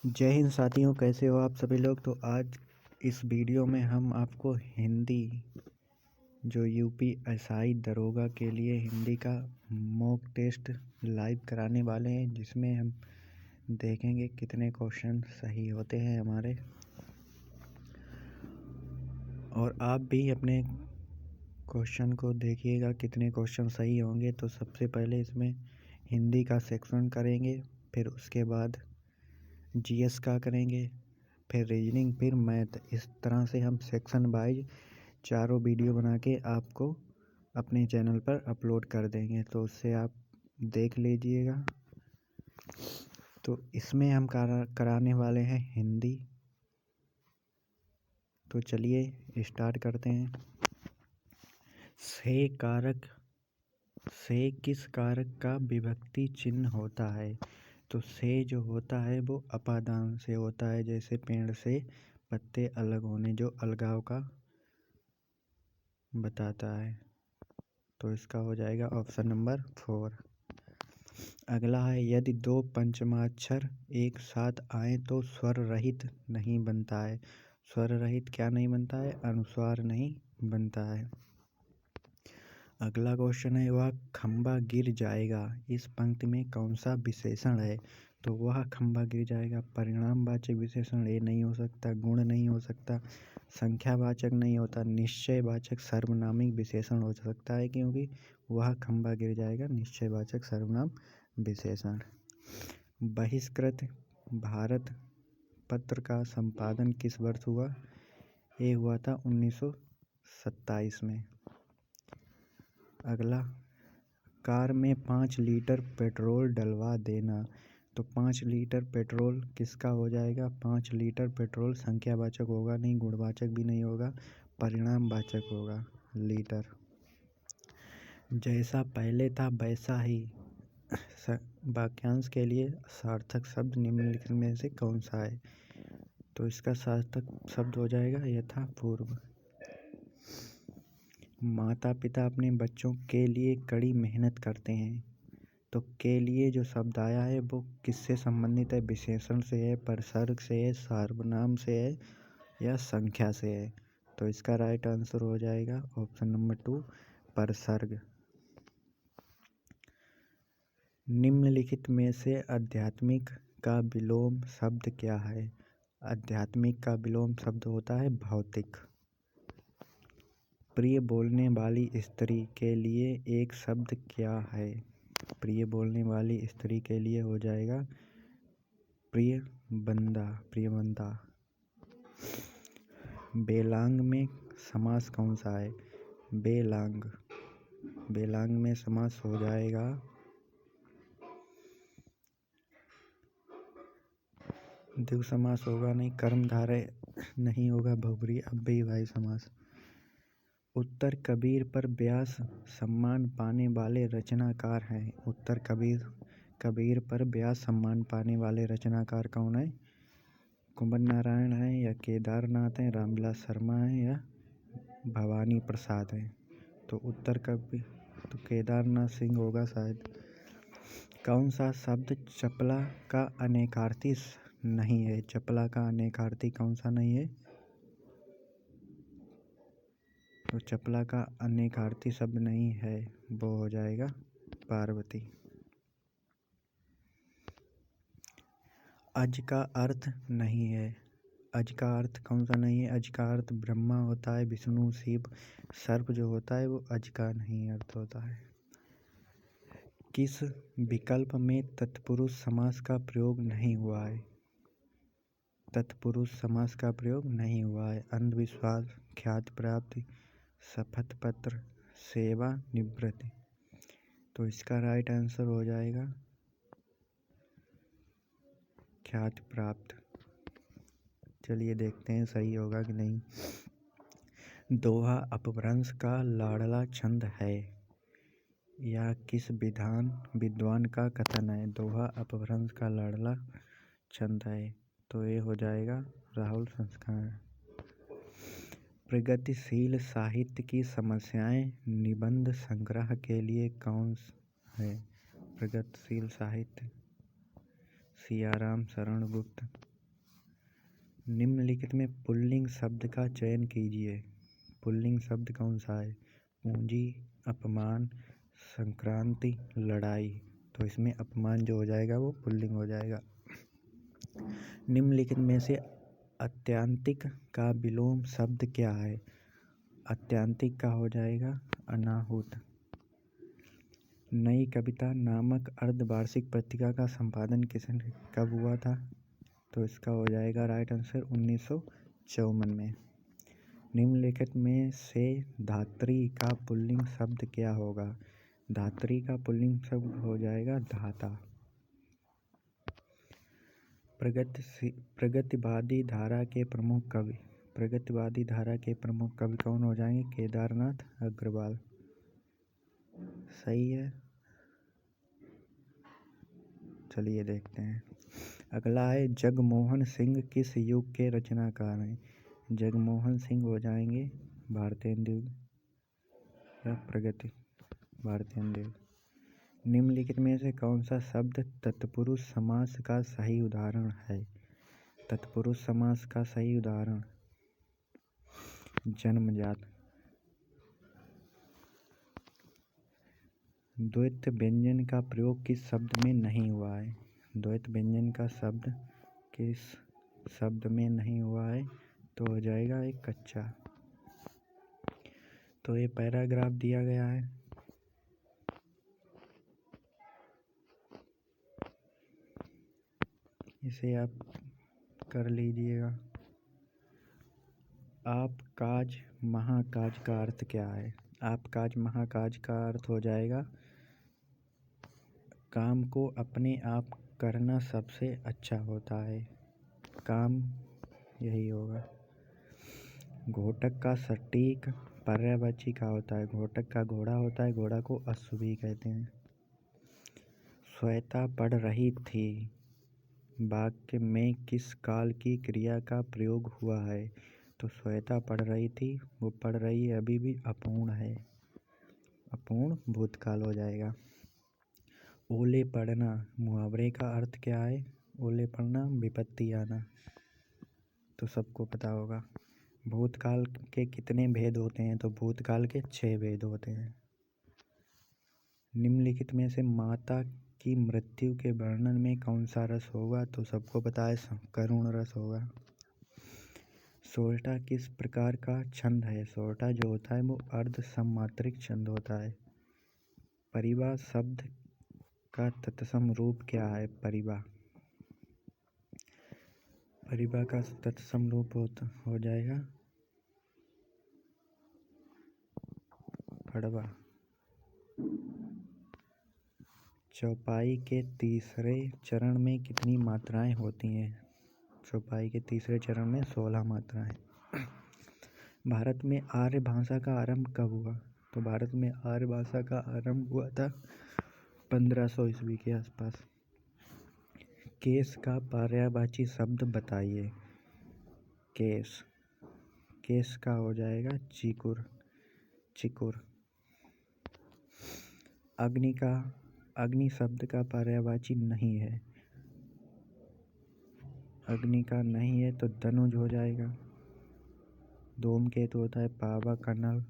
जय हिंद साथियों, कैसे हो आप सभी लोग। तो आज इस वीडियो में हम आपको हिंदी जो यूपीएसआई दरोगा के लिए हिंदी का मॉक टेस्ट लाइव कराने वाले हैं, जिसमें हम देखेंगे कितने क्वेश्चन सही होते हैं हमारे, और आप भी अपने क्वेश्चन को देखिएगा कितने क्वेश्चन सही होंगे। तो सबसे पहले इसमें हिंदी का सेक्शन करेंगे, फिर उसके बाद जीएस का करेंगे, फिर रीजनिंग, फिर मैथ। इस तरह से हम सेक्शन वाइज चारों वीडियो बना के आपको अपने चैनल पर अपलोड कर देंगे, तो उससे आप देख लीजिएगा। तो इसमें हम कराने वाले हैं हिंदी। तो चलिए स्टार्ट करते हैं। से किस कारक का विभक्ति चिन्ह होता है। तो से जो होता है वो अपादान से होता है, जैसे पेड़ से पत्ते अलग होने, जो अलगाव का बताता है। तो इसका हो जाएगा ऑप्शन नंबर 4। अगला है, यदि दो पंचमाक्षर एक साथ आए तो स्वर रहित नहीं बनता है। स्वर रहित क्या नहीं बनता है? अनुस्वार नहीं बनता है। अगला क्वेश्चन है, वह खंबा गिर जाएगा, इस पंक्ति में कौन सा विशेषण है। तो वह खंबा गिर जाएगा परिणामवाचक विशेषण ए नहीं हो सकता, गुण नहीं हो सकता, संख्यावाचक नहीं होता, निश्चयवाचक सर्वनामिक विशेषण हो सकता है, क्योंकि वह खंबा गिर जाएगा निश्चयवाचक सर्वनाम विशेषण। बहिष्कृत भारत पत्र का संपादन किस वर्ष हुआ। ये हुआ था 1927 में। अगला, कार में 5 लीटर पेट्रोल डलवा देना। तो 5 लीटर पेट्रोल किसका हो जाएगा? 5 लीटर पेट्रोल संख्यावाचक होगा नहीं, गुणवाचक भी नहीं होगा, परिणामवाचक होगा लीटर। जैसा पहले था वैसा ही वाक्यांश के लिए सार्थक शब्द निम्नलिखित में से कौन सा है। तो इसका सार्थक शब्द हो जाएगा यथापूर्व। माता पिता अपने बच्चों के लिए कड़ी मेहनत करते हैं। तो के लिए जो शब्द आया है वो किससे संबंधित है? विशेषण से है, परसर्ग से है, सर्वनाम से है, या संख्या से है। तो इसका राइट आंसर हो जाएगा ऑप्शन नंबर 2, परसर्ग। निम्नलिखित में से आध्यात्मिक का विलोम शब्द क्या है। आध्यात्मिक का विलोम शब्द होता है भौतिक। प्रिय बोलने वाली स्त्री के लिए एक शब्द क्या है। प्रिय बोलने वाली स्त्री के लिए हो जाएगा प्रियवंता। बेलांग में समास कौन सा है। बेलांग में समास हो जाएगा द्विगु समास होगा नहीं, कर्मधारय नहीं होगा, बहुब्रीहि अव्ययीभावी समास। उत्तर कबीर पर व्यास सम्मान पाने वाले रचनाकार हैं। उत्तर कबीर पर व्यास सम्मान पाने वाले रचनाकार कौन है? कुंवर नारायण है, या केदारनाथ है, रामविलास शर्मा है, या भवानी प्रसाद है। तो उत्तर कबीर तो केदारनाथ सिंह होगा शायद। कौन सा शब्द चपला का अनेकार्थी नहीं है। चपला का अनेकार्थी कौन सा नहीं है? तो चपला का अनेकार्थी शब्द नहीं है, वो हो जाएगा पार्वती। अज का अर्थ नहीं है। अज का अर्थ कौन सा नहीं है? अज का अर्थ ब्रह्मा होता है, विष्णु, शिव, सर्प जो होता है वो अज का नहीं अर्थ होता है। किस विकल्प में तत्पुरुष समास का प्रयोग नहीं हुआ है। तत्पुरुष समास का प्रयोग नहीं हुआ है। अंधविश्वास, ख्याति प्राप्ति, शपथ पत्र, सेवा निवृत्ति। तो इसका राइट आंसर हो जाएगा ख्याति प्राप्त। चलिए देखते हैं सही होगा कि नहीं। दोहा अपभ्रंश का लाडला छंद है, या किस विद्वान का कथन है। दोहा अपभ्रंश का लाडला छंद है, तो ये हो जाएगा राहुल संस्कार। प्रगतिशील साहित्य की समस्याएं निबंध संग्रह के लिए कौन है। प्रगतिशील साहित्य सियाराम शरण गुप्त। निम्नलिखित में पुल्लिंग शब्द का चयन कीजिए। पुल्लिंग शब्द कौन सा है? पूंजी, अपमान, संक्रांति, लड़ाई। तो इसमें अपमान जो हो जाएगा वो पुल्लिंग हो जाएगा। निम्नलिखित में से आत्यंतिक का विलोम शब्द क्या है? आत्यंतिक का हो जाएगा अनाहुत। नई कविता नामक अर्धवार्षिक पत्रिका का संपादन किसने कब हुआ था? तो इसका हो जाएगा राइट आंसर 1954 में। निम्नलिखित में से धात्री का पुल्लिंग शब्द क्या होगा? धात्री का पुल्लिंग शब्द हो जाएगा धाता। प्रगतिवादी धारा के प्रमुख कवि। प्रगतिवादी धारा के प्रमुख कवि कौन हो जाएंगे? केदारनाथ अग्रवाल। सही है। चलिए देखते हैं। अगला है जगमोहन सिंह किस युग के रचनाकार हैं? जगमोहन सिंह हो जाएंगे भारतेंदु या प्रगति भारतेंदु। निम्नलिखित में से कौन सा शब्द तत्पुरुष समास का सही उदाहरण है? तत्पुरुष समास का सही उदाहरण जन्मजात। द्वैत व्यंजन का प्रयोग किस शब्द में नहीं हुआ है? द्वैत व्यंजन का शब्द किस शब्द में नहीं हुआ है? तो हो जाएगा एक कच्चा। तो ये पैराग्राफ दिया गया है। इसे आप कर लीजिएगा। आप काज महाकाज का अर्थ क्या है? आप काज महाकाज का अर्थ हो जाएगा काम को अपने आप करना सबसे अच्छा होता है। काम यही होगा। घोटक का सटीक पर्यायवाची का होता है? घोटक का घोड़ा होता है, घोड़ा को अश्व भी कहते हैं। श्वेता पढ़ रही थी वाक्य में किस काल की क्रिया का प्रयोग हुआ है? तो श्वेता पढ़ रही थी, वो पढ़ रही है अभी भी अपूर्ण है, अपूर्ण भूतकाल हो जाएगा। ओले पड़ना मुहावरे का अर्थ क्या है? ओले पड़ना विपत्ति आना, तो सबको पता होगा। भूतकाल के कितने भेद होते हैं? तो भूतकाल के 6 भेद होते हैं। निम्नलिखित में से माता की मृत्यु के वर्णन में कौन सा रस होगा? तो सबको पता है करुण रस होगा। सोरठा किस प्रकार का छंद है? सोरठा जो होता है वो अर्ध सममात्रिक छंद होता है। परिबा शब्द का तत्सम रूप क्या है? परिबा का तत्सम रूप हो जाएगा पड़वा। चौपाई के तीसरे चरण में कितनी मात्राएं होती हैं? चौपाई के तीसरे चरण में 16 मात्राएं। भारत में आर्य भाषा का आरंभ कब हुआ? तो भारत में आर्य भाषा का आरंभ हुआ था 1500 ईस्वी के आसपास। केस का पर्यायवाची शब्द बताइए। केस का हो जाएगा चिकुर, चिकुर। अग्नि शब्द का पर्यायवाची नहीं है। अग्नि का नहीं है तो धनुज हो जाएगा। धूमकेतु होता है पावा कनल।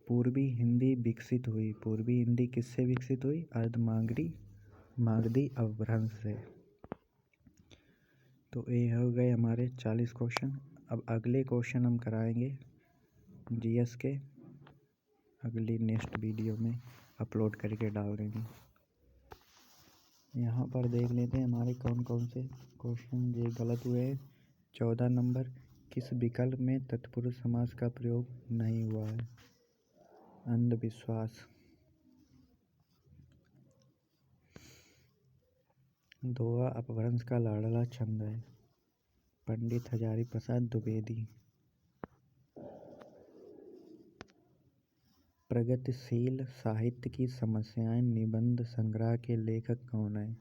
पूर्वी हिंदी विकसित हुई। पूर्वी हिंदी किससे विकसित हुई? मागधी अपभ्रंश से। तो ये हो गए हमारे 40 क्वेश्चन। अब अगले क्वेश्चन हम कराएंगे जीएस के, अगली नेक्स्ट वीडियो में अपलोड करके डाल देंगे। यहाँ पर देख लेते हैं हमारे कौन कौन से क्वेश्चन ये गलत हुए हैं। 14 नंबर, किस विकल्प में तत्पुरुष समास का प्रयोग नहीं हुआ है? अंधविश्वास। 2 अपभ्रंश का लाडला छंद है। पंडित हजारी प्रसाद द्विवेदी। प्रगतिशील साहित्य की समस्याएं निबंध संग्रह के लेखक कौन है?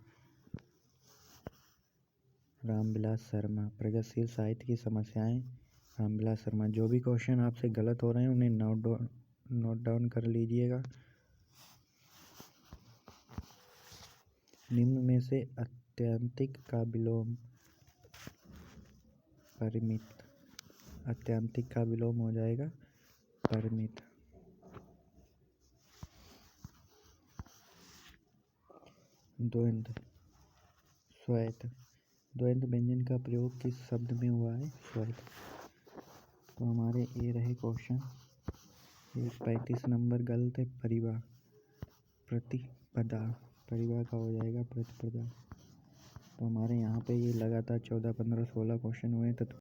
रामविलास शर्मा। प्रगतिशील साहित्य की समस्याएं रामविलास शर्मा। जो भी क्वेश्चन आपसे गलत हो रहे हैं उन्हें नोट डाउन कर लीजिएगा। निम्न में से आत्यंतिक का विलोम परिमित। अत्यंतिक का विलोम हो जाएगा परिमित। द्वंद्व स्वैत। द्वंद्व व्यंजन का प्रयोग किस शब्द में हुआ है? स्वैत। तो हमारे ये रहे क्वेश्चन। 35 नंबर गलत है। प्रतिपदा। परिवार का हो जाएगा प्रतिपदा। तो हमारे यहाँ पे ये लगातार 14, 15, 16 क्वेश्चन हुए तो